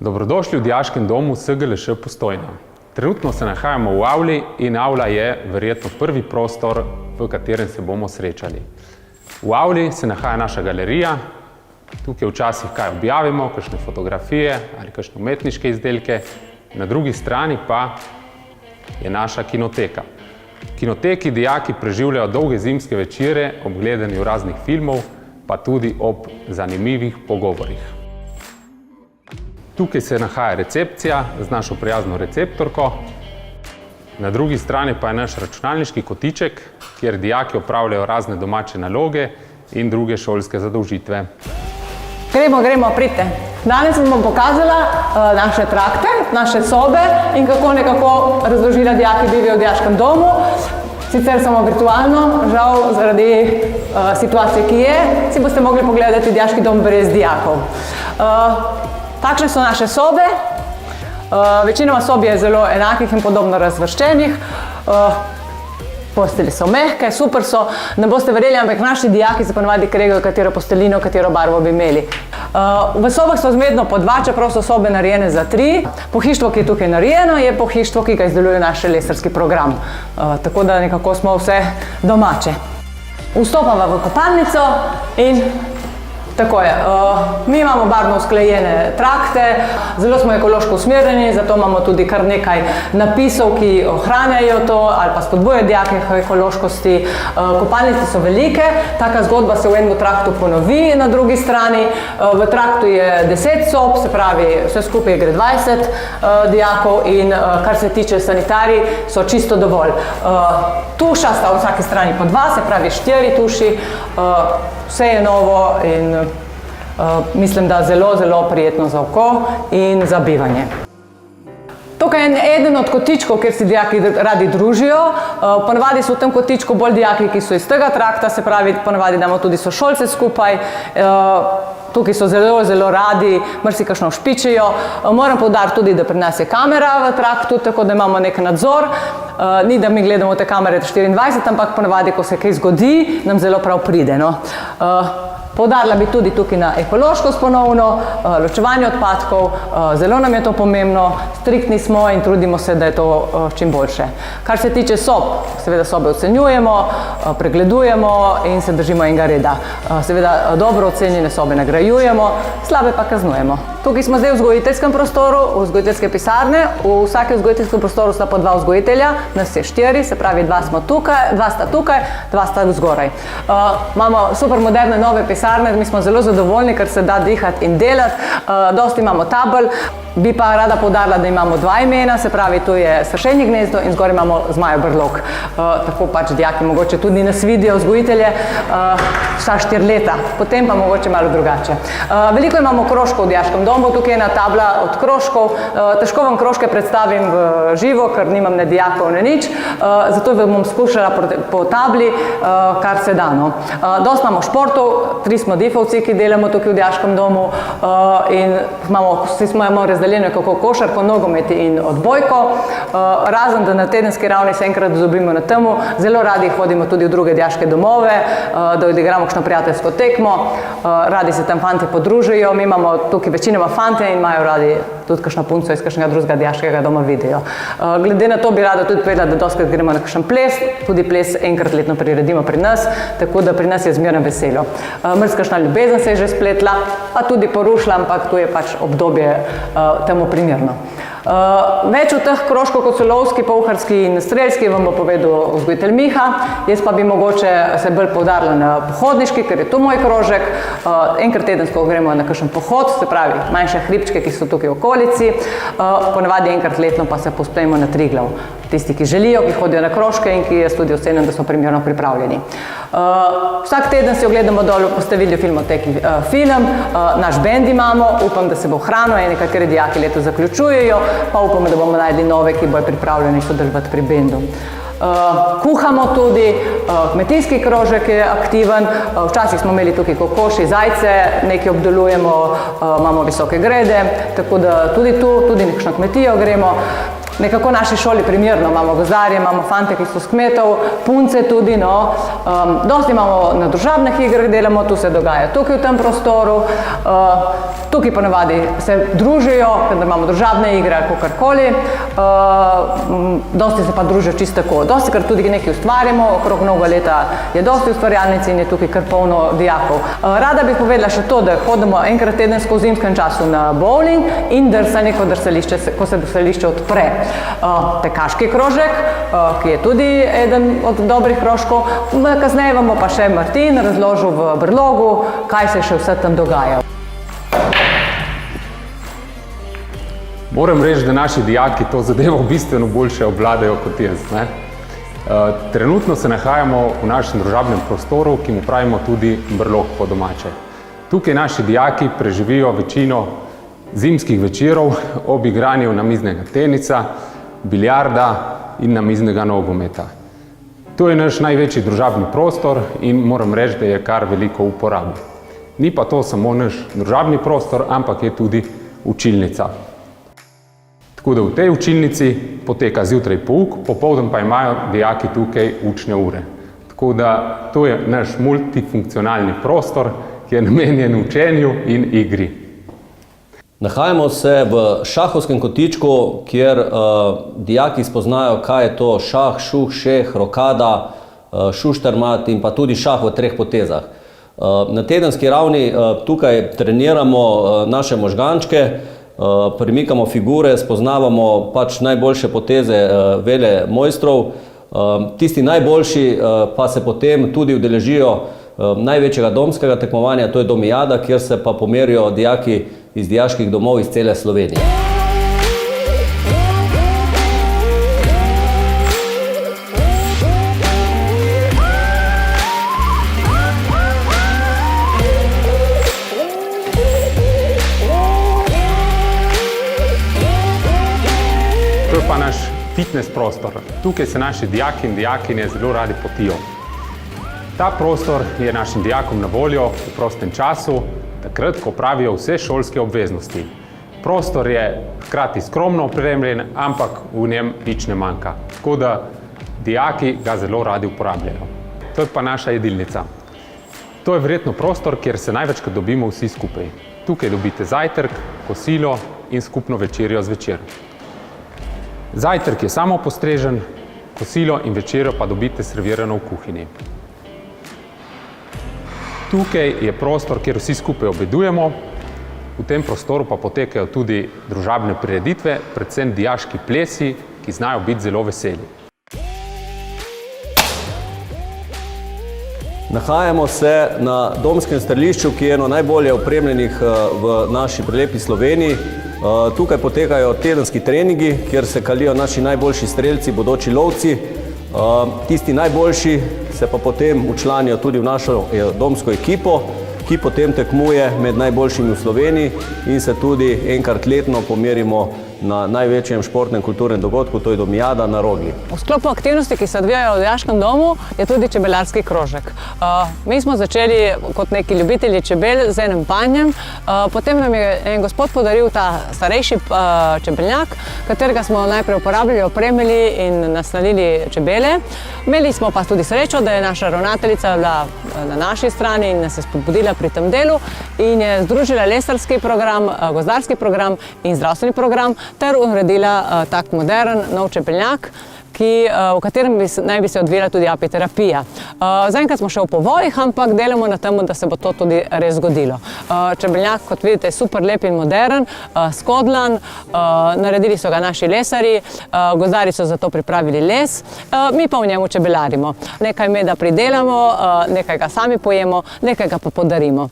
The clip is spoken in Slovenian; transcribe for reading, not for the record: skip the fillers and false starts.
Dobrodošli v dijaškem domu SGLŠ Postojna. Trenutno se nahajamo v avli in avla je verjetno prvi prostor, v katerem se bomo srečali. V avli se nahaja naša galerija. Tukaj včasih kaj objavimo, kakšne fotografije ali kakšne umetniške izdelke. Na drugi strani pa je naša kinoteka. V kinoteki dijaki preživljajo dolge zimske večere ob gledanju raznih filmov, pa tudi ob zanimivih pogovorih. Tukaj se nahaja recepcija z našo prijazno receptorko. Na drugi strani pa je naš računalniški kotiček, kjer dijaki opravljajo razne domače naloge in druge šolske zadolžitve. Gremo, pridite. Danes vam bom pokazala naše trakte, naše sobe in kako nekako razložila dijaki bivajo v dijaškem domu. Sicer samo virtualno, žal zaradi situacije, ki je, si boste mogli pogledati dijaški dom brez dijakov. Takšne so naše sobe. Večinoma sob je zelo enakih in podobno razvrščenih. Postelje so mehke, super so, ne boste verjeli, ampak naši dijaki se ponavadi kregajo, katero postelino, katero barvo bi imeli. V sobah so zmerno po dva, čeprav so sobe narejene za tri. Pohištvo, ki je tukaj narejeno, je pohištvo, ki ga izdeluje naš lesarski program. Tako da nekako smo vse domače. Vstopamo v kopalnico in tako je. Mi imamo barvno usklajene trakte, zelo smo ekološko usmerjeni, zato imamo tudi kar nekaj napisov, ki ohranjajo to ali pa spodbujajo dijake k ekološkosti. Kopalnice so velike, taka zgodba se v enem traktu ponovi na drugi strani. V traktu je 10 sob, se pravi vse skupaj gre 20 dijakov in kar se tiče sanitarij, so čisto dovolj. Tuša sta v vsaki strani po 2, se pravi 4 tuši. Vse je novo in mislim, da zelo prijetno za oko in za bivanje. Tukaj je eden od kotičkov, kjer se dijaki radi družijo. Ponavadi so v tem kotičku bolj dijaki, ki so iz tega trakta, se pravi, ponavadi damo tudi sošolce skupaj. Tukaj so zelo radi, marsikakšno špičijo. Moram poudariti tudi, da pri nas je kamera v traktu, tako da imamo nek nadzor. Ni, da mi gledamo te kamere 24, ampak ponavadi, ko se kaj zgodi, nam zelo prav pride. Poudarila bi tudi tukaj na ekološkost ponovno, ločevanje odpadkov, zelo nam je to pomembno, striktni smo in trudimo se, da je to čim boljše. Kar se tiče sob, seveda sobe ocenjujemo, pregledujemo in se držimo enega reda. Seveda dobro ocenjene sobe nagrajujemo, slabe pa kaznujemo. Tukaj smo zdaj v vzgojiteljskem prostoru, v vzgojiteljske pisarne. V vsakem vzgojiteljskem prostoru sta po 2 vzgojitelja, nas je 4, se pravi 2 sta tukaj, 2 sta zgoraj. Imamo super moderne nove pisarne, mi smo zelo zadovoljni, ker se da dihati in delati. Dosti imamo tabel, bi pa rada poudarila, da imamo 2 imena, se pravi tu je sršenje gnezdo in zgoraj imamo zmajev brlog. Tako pač dijaki mogoče tudi nas vidijo vzgojitelje vsa 4 leta, potem pa mogoče malo drugače. Veliko imamo krožkov v dijaškem domu, tukaj je ena tabla od krožkov. Težko vam krožke predstavim v živo, ker nimam ne dijakov, ne nič, zato bom skušala po tabli, kar se da. Dosti imamo športov, 3 smo difovci, ki delamo tukaj v dijaškem domu in vsi smo razdeljeno kako košarko, nogomet in odbojko. Razen, da na tedenski ravni se enkrat dobimo na temu, zelo radi hodimo tudi v druge dijaške domove, da odigramo kakšno prijateljsko tekmo, radi se tam fanti podružijo, mi imamo tukaj večinoma fante in imajo radi tudi kakšno punco iz kakšnega drugega dijaškega doma vidijo. Glede na to bi rada tudi povedala, da dostikrat gremo na kakšen ples, tudi ples enkrat letno priredimo pri nas, tako da pri nas je zmerno veselo. Kakšna ljubezen se je že spletla, pa tudi porušila, ampak tu je pač obdobje temu primerno. Več od teh krožkov, kot so lovski, pouharski in streljski, vam bo povedal vzgojitelj Miha. Jaz pa bi mogoče se bolj poudarila na pohodniški, ker je tu moj krožek. Enkrat tedensko gremo na kakšen pohod, se pravi manjše hribčke, ki so tukaj v okolici. Ponavadi enkrat letno pa se povzpnemo na Triglav. Tisti, ki želijo, ki hodijo na krožke in ki jaz tudi ocenim, da so primerno pripravljeni. Vsak teden si ogledamo dol v postavili filmoteki film, naš bend imamo, upam, da se bo ohranil, nekateri dijaki leto zaključujejo, pa upamo, da bomo najdli nove, ki bojo pripravljeni sodelovati pri bendu. Kuhamo tudi, kmetijski krožek je aktiven, včasih smo imeli tukaj kokoši, zajce, nekaj obdelujemo, imamo visoke grede, tako da tudi tu, tudi nekšno kmetijo gremo. nekako naši šoli primerno. Imamo gozdarje, imamo fante, ki so s kmetov, punce tudi, no. Dosti imamo na družabnih igrah delamo, tu se dogaja tukaj v tem prostoru. Tukaj ponavadi se družijo, kadar imamo družabne igre ali kakorkoli. Dosti se pa družijo čisto tako. Dosti krat tudi nekaj ustvarjamo, okrog novega leta je dosti ustvarjalnic in je tukaj kar polno dijakov. Rada bi povedala še to, da hodimo enkrat tedensko v zimskem času na bowling in drsanje, ko se drsališče odpre. Tekaški krožek, ki je tudi eden od dobrih krožkov. Kasneje vam bo pa še Martin razložil v brlogu, kaj se še vse tam dogaja. Moram reči, da naši dijaki to zadevo bistveno boljše obvladajo kot jaz. Trenutno se nahajamo v našem družabnem prostoru, ki mu pravimo tudi brlog po domače. Tukaj naši dijaki preživijo večino zimskih večerov ob igranju namiznega tenisa, biljarda in namiznega nogometa. To je naš največji družabni prostor in moram reči, da je kar veliko uporabe. Ni pa to samo naš družabni prostor, ampak je tudi učilnica. Tako da v tej učilnici poteka zjutraj pouk, popoldan pa imajo dijaki tukaj učne ure. Tako da to je naš multifunkcionalni prostor, ki je namenjen učenju in igri. Nahajamo se v šahovskem kotičku, kjer dijaki spoznajo, kaj je to šah, šuh, šeh, rokada, šuštermat in pa tudi šah v 3 potezah. Na tedenski ravni tukaj treniramo naše možgančke, premikamo figure, spoznavamo pač najboljše poteze vele mojstrov. Tisti najboljši pa se potem tudi udeležijo največjega domskega tekmovanja, to je domijada, kjer se pa pomerijo dijaki iz dijaških domov iz cele Slovenije. To je pa naš fitness prostor. Tukaj se naši dijaki in dijakinje zelo radi potijo. Ta prostor je našim dijakom na voljo v prostem času, takrat, ko pravijo vse šolske obveznosti. Prostor je hkrati skromno opremljen, ampak v njem nič ne manjka. Tako da dijaki ga zelo radi uporabljajo. To je pa naša jedilnica. To je verjetno prostor, kjer se največkrat dobimo vsi skupaj. Tukaj dobite zajtrk, kosilo in skupno večerjo zvečer. Zajtrk je samopostrežen, kosilo in večerjo pa dobite servirano v kuhinji. Tukaj je prostor, kjer vsi skupaj obedujemo. V tem prostoru pa potekajo tudi družabne prireditve, predvsem dijaški plesi, ki znajo biti zelo veseli. Nahajamo se na domskem strelišču, ki je eno najbolje opremljenih v naši prelepi Sloveniji. Tukaj potekajo tedenski treningi, kjer se kalijo naši najboljši strelci, bodoči lovci. Tisti najboljši se pa potem včlanijo tudi v našo domsko ekipo, ki potem tekmuje med najboljšimi v Sloveniji in se tudi enkrat letno pomerimo na največjem športnem kulturnem dogodku, to je domijada na Rogli. V sklopu aktivnosti, ki se odvijajo v dijaškem domu, je tudi čebelarski krožek. Mi smo začeli kot neki ljubitelji čebel z enim panjem, potem nam je en gospod podaril ta starejši čebeljak, katerega smo najprej uporabljali, opremili in naslanili čebele. Imeli smo pa tudi srečo, da je naša ravnateljica bila na naši strani in nas je spodbudila pri tem delu in je združila lesarski program, gozdarski program in zdravstveni program ter uredila tak modern nov čebeljak, v katerem naj bi se odvijala tudi apiterapija. Zaenkrat smo še v povojih, ampak delamo na tem, da se bo to tudi res zgodilo. Čebeljak, kot vidite, je super lep in modern, skodlan, naredili so ga naši lesarji, gozdarji so za to pripravili les, mi pa v njemu čebelarimo. Nekaj meda pridelamo, nekaj ga sami pojemo, nekaj ga pa podarimo.